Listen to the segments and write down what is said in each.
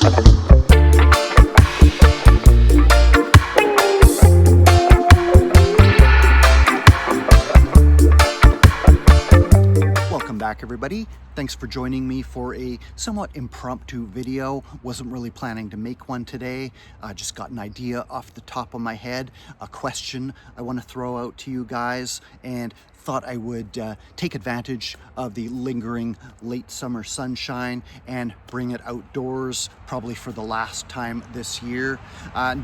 Welcome back, everybody. Thanks for joining me for a somewhat impromptu video. Wasn't really planning to make one today. Just got an idea off the top of my head, a question I want to throw out to you guys, and thought I would take advantage of the lingering late summer sunshine and bring it outdoors, probably for the last time this year.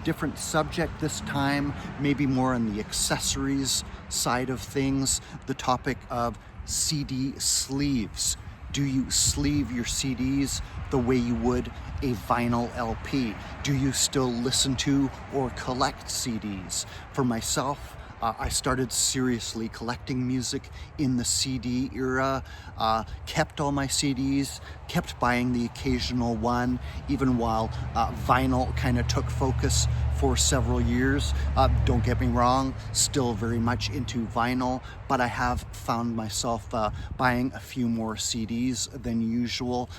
Different subject this time, maybe more on the accessories side of things, the topic of CD sleeves. Do you sleeve your CDs the way you would a vinyl LP? Do you still listen to or collect CDs? For myself, I started seriously collecting music in the CD era, kept all my CDs, kept buying the occasional one, even while vinyl kind of took focus for several years. Don't get me wrong, still very much into vinyl, but I have found myself buying a few more CDs than usual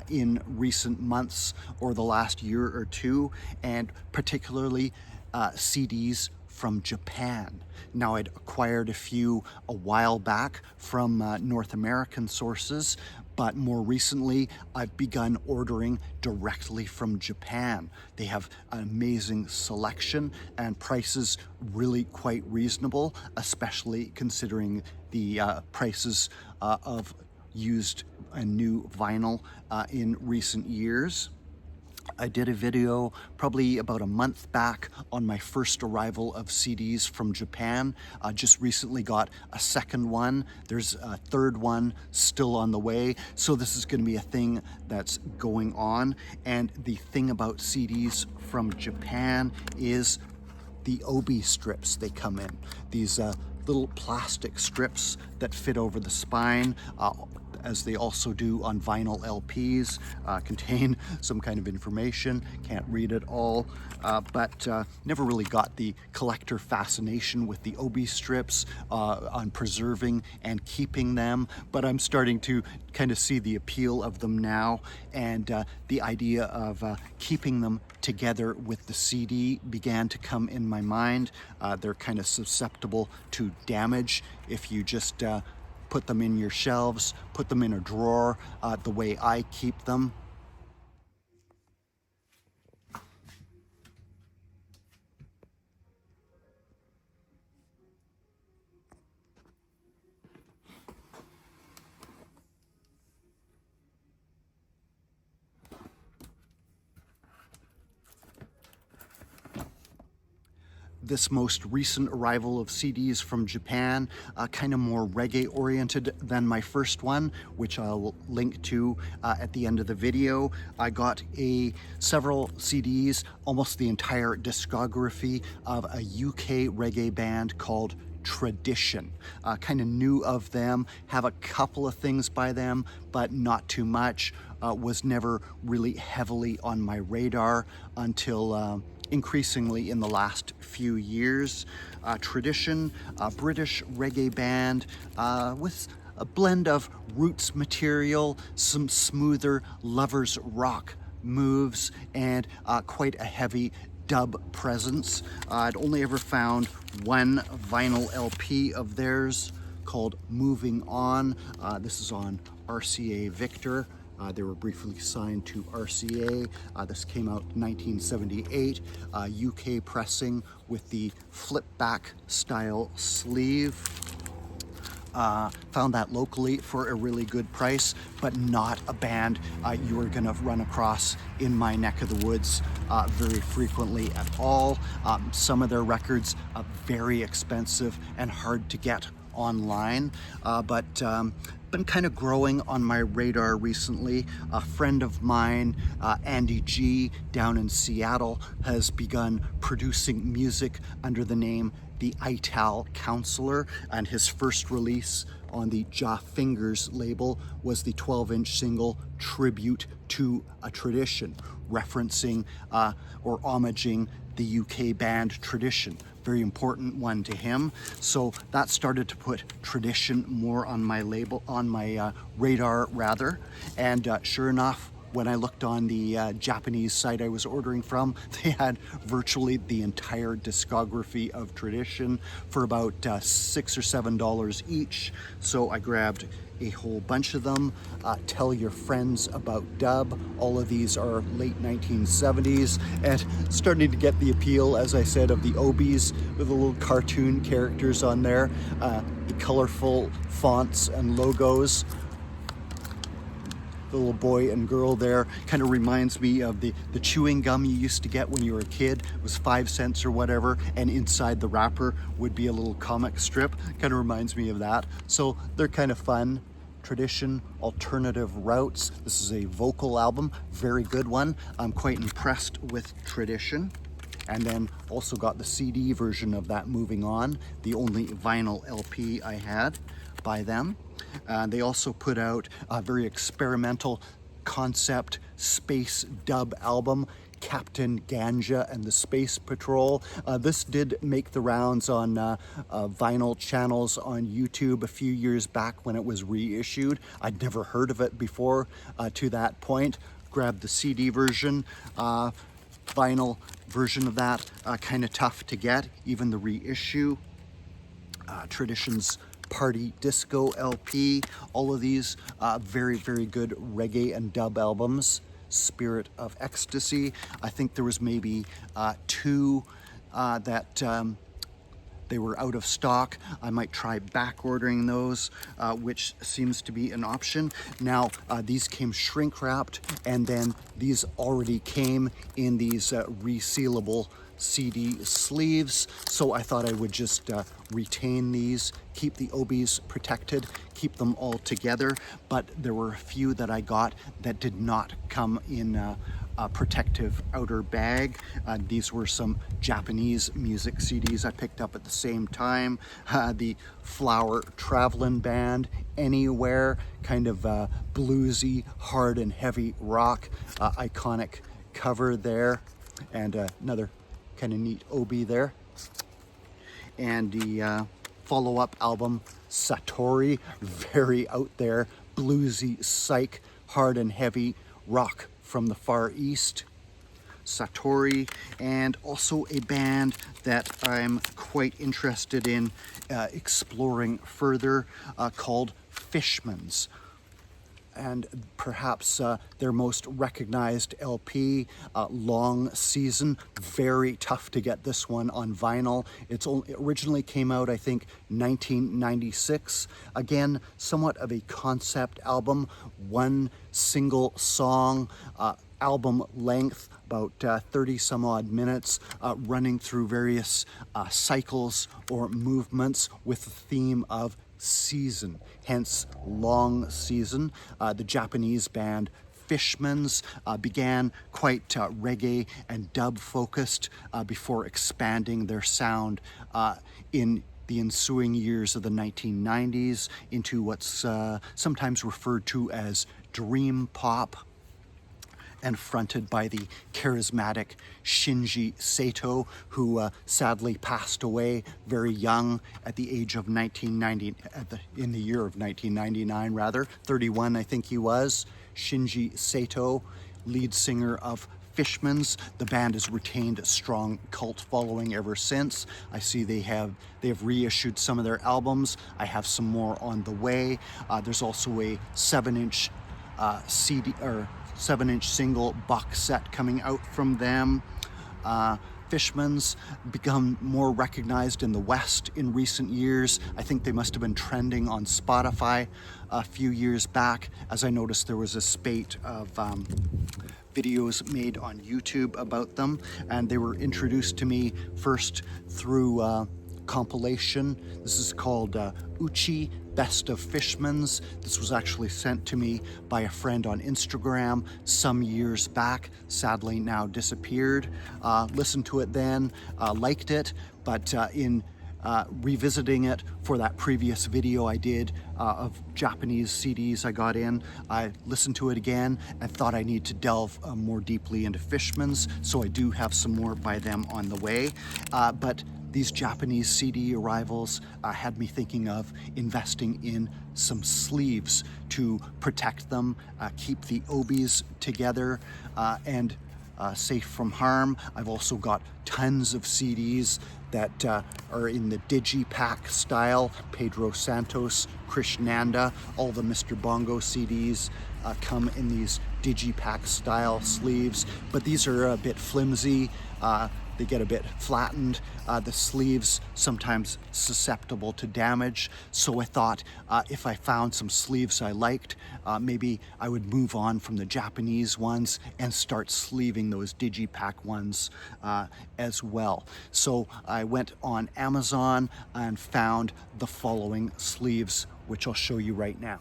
in recent months or the last year or two, and particularly CDs from Japan. Now, I'd acquired a few a while back from North American sources, but more recently I've begun ordering directly from Japan. They have an amazing selection and prices really quite reasonable, especially considering the prices of used and new vinyl in recent years. I did a video probably about a month back on my first arrival of CDs from Japan. Just recently got a second one. There's a third one still on the way. So this is going to be a thing that's going on. And the thing about CDs from Japan is the obi strips they come in. These little plastic strips that fit over the spine, as they also do on vinyl LPs, contain some kind of information. Can't read it all, but never really got the collector fascination with the obi strips on preserving and keeping them, but I'm starting to kind of see the appeal of them now, and the idea of keeping them together with the CD began to come in my mind. They're kind of susceptible to damage if you just put them in your shelves, put them in a drawer, the way I keep them. This most recent arrival of CDs from Japan, kind of more reggae oriented than my first one, which I'll link to at the end of the video. I got several CDs, almost the entire discography of a UK reggae band called Tradition. Kind of knew of them, have a couple of things by them, but not too much. Was never really heavily on my radar until increasingly in the last few years. Tradition, a British reggae band with a blend of roots material, some smoother lovers rock moves, and quite a heavy dub presence. I'd only ever found one vinyl LP of theirs called Moving On. This is on RCA Victor. They were briefly signed to RCA. This came out in 1978, UK pressing with the flip back style sleeve. Found that locally for a really good price, but not a band you are gonna run across in my neck of the woods very frequently at all. Some of their records are very expensive and hard to get online, but been kind of growing on my radar recently. A friend of mine, Andy G, down in Seattle, has begun producing music under the name The Ital Counselor, and his first release on the Jaw Fingers label was the 12-inch single Tribute to a Tradition, referencing or homaging the UK band Tradition. Very important one to him. So that started to put Tradition more on my label, on my radar rather. And sure enough, when I looked on the Japanese site I was ordering from, they had virtually the entire discography of Tradition for about $6 or $7 each. So I grabbed a whole bunch of them. Tell your friends about dub. All of these are late 1970s and starting to get the appeal, as I said, of the obies with the little cartoon characters on there, the colorful fonts and logos. The little boy and girl there kind of reminds me of the chewing gum you used to get when you were a kid. It was 5 cents or whatever, and inside the wrapper would be a little comic strip. Kind of reminds me of that. So they're kind of fun. Tradition, Alternative Routes. This is a vocal album, very good one. I'm quite impressed with Tradition. And then also got the CD version of that, Moving On, the only vinyl LP I had by them. They also put out a very experimental concept space dub album, Captain Ganja and the Space Patrol. This did make the rounds on vinyl channels on YouTube a few years back when it was reissued. I'd never heard of it before to that point. Grabbed the CD version. Vinyl version of that, kind of tough to get, even the reissue. Tradition's Party Disco LP, all of these very, very good reggae and dub albums. Spirit of Ecstasy, I think there was maybe 2 that they were out of stock. I might try back ordering those, which seems to be an option. Now, these came shrink wrapped, and then these already came in these resealable CD sleeves. So I thought I would just retain these, keep the obies protected, keep them all together. But there were a few that I got that did not come in a protective outer bag. These were some Japanese music CDs I picked up at the same time. The Flower Travelin' Band, Anywhere, kind of bluesy, hard and heavy rock, iconic cover there, and another kind of neat obi there. And the follow-up album, Satori, very out there, bluesy, psych, hard and heavy rock from the Far East. Satori, and also a band that I'm quite interested in exploring further, called Fishmans. And perhaps their most recognized LP, Long Season. Very tough to get this one on vinyl. It originally came out, I think, 1996. Again, somewhat of a concept album, one single song, album length, about 30 some odd minutes, running through various cycles or movements with the theme of season, hence Long Season. The Japanese band Fishmans began quite reggae and dub focused before expanding their sound in the ensuing years of the 1990s into what's sometimes referred to as dream pop, and fronted by the charismatic Shinji Sato, who sadly passed away very young at the age of 1990, in the year of 1999 rather, 31 I think he was. Shinji Sato, lead singer of Fishmans. The band has retained a strong cult following ever since. I see they have reissued some of their albums. I have some more on the way. There's also a 7-inch CD or 7-inch single box set coming out from them. Fishmans become more recognized in the West in recent years. I think they must have been trending on Spotify a few years back, as I noticed there was a spate of videos made on YouTube about them, and they were introduced to me first through compilation. This is called Uchi Best of Fishmans. This was actually sent to me by a friend on Instagram some years back, sadly now disappeared. Listened to it then, liked it, but in revisiting it for that previous video I did of Japanese CDs I got in, I listened to it again and thought I need to delve more deeply into Fishmans, so I do have some more by them on the way. But these Japanese CD arrivals had me thinking of investing in some sleeves to protect them, keep the obies together, and safe from harm. I've also got tons of CDs that are in the digipack style. Pedro Santos, Krishnanda, all the Mr. Bongo CDs come in these digipack style sleeves, but these are a bit flimsy. They get a bit flattened. The sleeves sometimes susceptible to damage. So I thought if I found some sleeves I liked, maybe I would move on from the Japanese ones and start sleeving those digipack ones as well. So I went on Amazon and found the following sleeves, which I'll show you right now.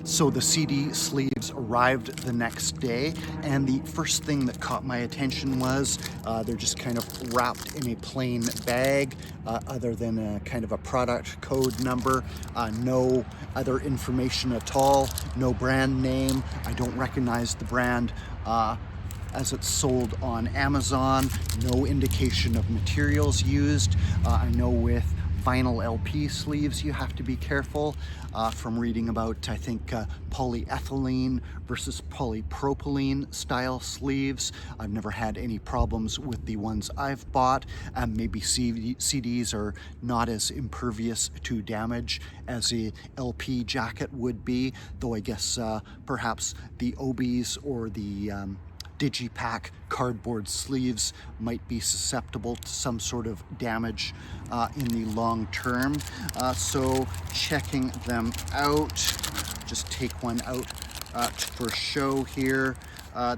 So the CD sleeves arrived the next day, and the first thing that caught my attention was they're just kind of wrapped in a plain bag, other than a kind of a product code number, no other information at all, no brand name. I don't recognize the brand as it's sold on Amazon, no indication of materials used. I know with vinyl LP sleeves you have to be careful from reading about, I think, polyethylene versus polypropylene style sleeves. I've never had any problems with the ones I've bought. Maybe CDs are not as impervious to damage as a LP jacket would be, though I guess perhaps the obies or the digipack cardboard sleeves might be susceptible to some sort of damage in the long term. So checking them out, just take one out for show here.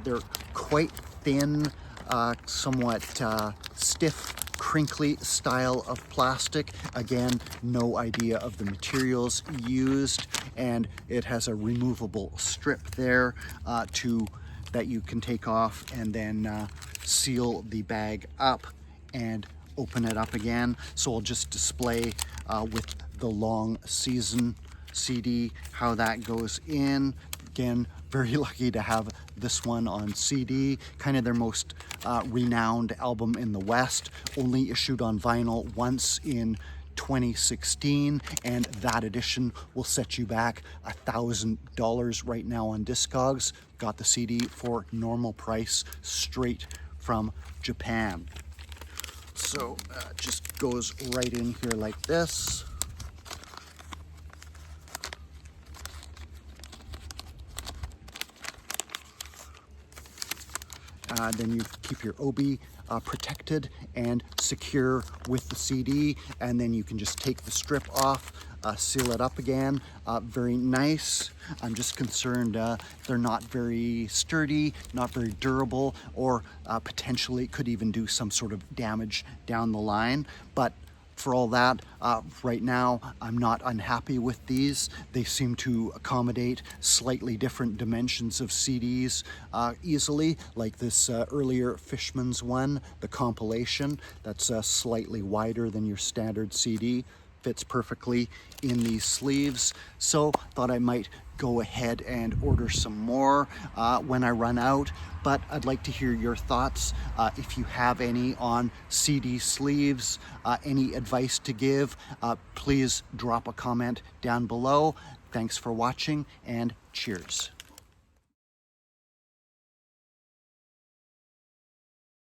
They're quite thin, somewhat stiff, crinkly style of plastic. Again, no idea of the materials used, and it has a removable strip there that you can take off and then seal the bag up and open it up again. So I'll just display with the long season CD how that goes in. Again, very lucky to have this one on CD, kind of their most renowned album in the West, only issued on vinyl once in 2016, and that edition will set you back $1,000 right now on Discogs. Got the CD for normal price straight from Japan. So just goes right in here like this. Then you keep your obi protected and secure with the CD, and then you can just take the strip off, seal it up again. Very nice. I'm just concerned they're not very sturdy, not very durable, or potentially could even do some sort of damage down the line. But for all that, right now, I'm not unhappy with these. They seem to accommodate slightly different dimensions of CDs easily, like this earlier Fishman's one, the compilation, that's slightly wider than your standard CD. Fits perfectly in these sleeves. So thought I might go ahead and order some more when I run out, but I'd like to hear your thoughts. If you have any on CD sleeves, any advice to give, please drop a comment down below. Thanks for watching, and cheers.